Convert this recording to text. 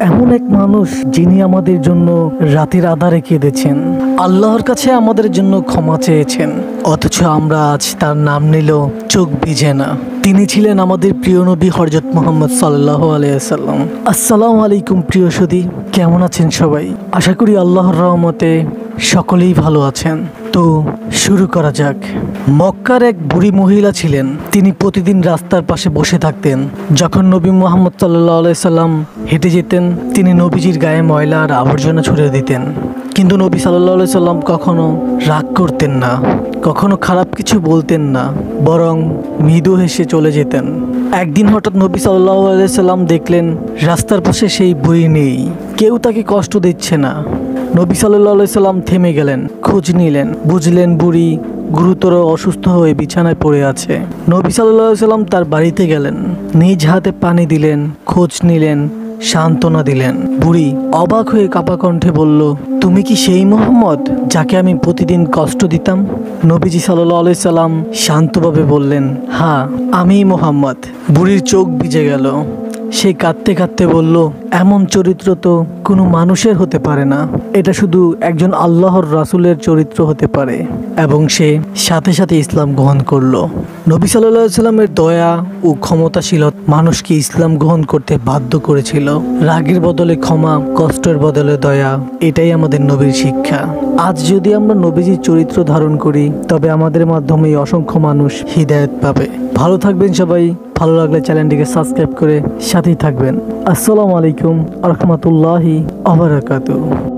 এমন এক মানুষ যিনি আমাদের জন্য রাতের আঁধারে কেঁদেছেন, আল্লাহর কাছে আমাদের জন্য ক্ষমা চেয়েছেন, অথচ আমরা আজ তার নাম নিলেও চোখ ভিজে না। তিনি ছিলেন আমাদের প্রিয় নবী হযরত মুহাম্মদ সাল্লাল্লাহু আলাইহি ওয়াসাল্লাম। আসসালামু আলাইকুম প্রিয় সুধী, কেমন আছেন সবাই? আশা করি আল্লাহর রহমতে সকলেই ভালো আছেন। তো শুরু করা যাক। মক্কার এক বুড়ি মহিলা ছিলেন। তিনি প্রতিদিন রাস্তার পাশে বসে থাকতেন। যখন নবী মুহাম্মদ সাল্লাল্লাহু আলাইহি সাল্লাম হেঁটে যেতেন, তিনি নবীজির গায়ে ময়লা আর আবর্জনা ছুঁড়ে দিতেন। কিন্তু নবী সাল্লাল্লাহু আলাইহি সাল্লাম কখনো রাগ করতেন না, কখনো খারাপ কিছু বলতেন না, বরং মৃদু হেসে চলে যেতেন। একদিন হঠাৎ নবী সাল্লাল্লাহু আলাইহি সাল্লাম দেখলেন রাস্তার পাশে সেই বুড়ি নেই, কেউ তাকে কষ্ট দিচ্ছে না। নবী সাল্লাল্লাহু আলাইহি সাল্লাম থেমে গেলেন, খোঁজ নিলেন, বুঝলেন বুড়ি গুরুতর অসুস্থ হয়ে বিছানায় পড়ে আছে। নবী সাল্লাল্লাহু আলাইহি সাল্লাম তার বাড়িতে গেলেন, নিজ হাতে পানি দিলেন, খোঁজ নিলেন, সান্ত্বনা দিলেন। বুড়ি অবাক হয়ে কাঁপা কণ্ঠে বলল, তুমি কি সেই মুহাম্মদ যাকে আমি প্রতিদিন কষ্ট দিতাম? নবীজি সাল্লাল্লাহু আলাইহি সাল্লাম শান্তভাবে বললেন, হ্যাঁ আমিই মুহাম্মদ। বুড়ির চোখ ভিজে গেল। সে কাঁদতে কাঁদতে বলল, এমন চরিত্র তো কোনো মানুষের হতে পারে না, এটা শুধু একজন আল্লাহর রাসূলের চরিত্র হতে পারে। এবং সে সাথে সাথে ইসলাম গ্রহণ করলো। নবী সাল্লাল্লাহু আলাইহি সাল্লামের দয়া ও ক্ষমতাশীলতা মানুষকে ইসলাম গ্রহণ করতে বাধ্য করেছিল। রাগের বদলে ক্ষমা, কষ্টের বদলে দয়া, এটাই আমাদের নবীর শিক্ষা। আজ যদি আমরা নবীজির চরিত্র ধারণ করি, তবে আমাদের মাধ্যমে অসংখ্য মানুষ হিদায়াত পাবে। ভালো থাকবেন সবাই। ভালো লাগলে চ্যানেলটিকে সাবস্ক্রাইব করে সাথেই থাকবেন। আসসালামু আলাইকুম ওয়া রাহমাতুল্লাহি ওয়া বারাকাতুহু।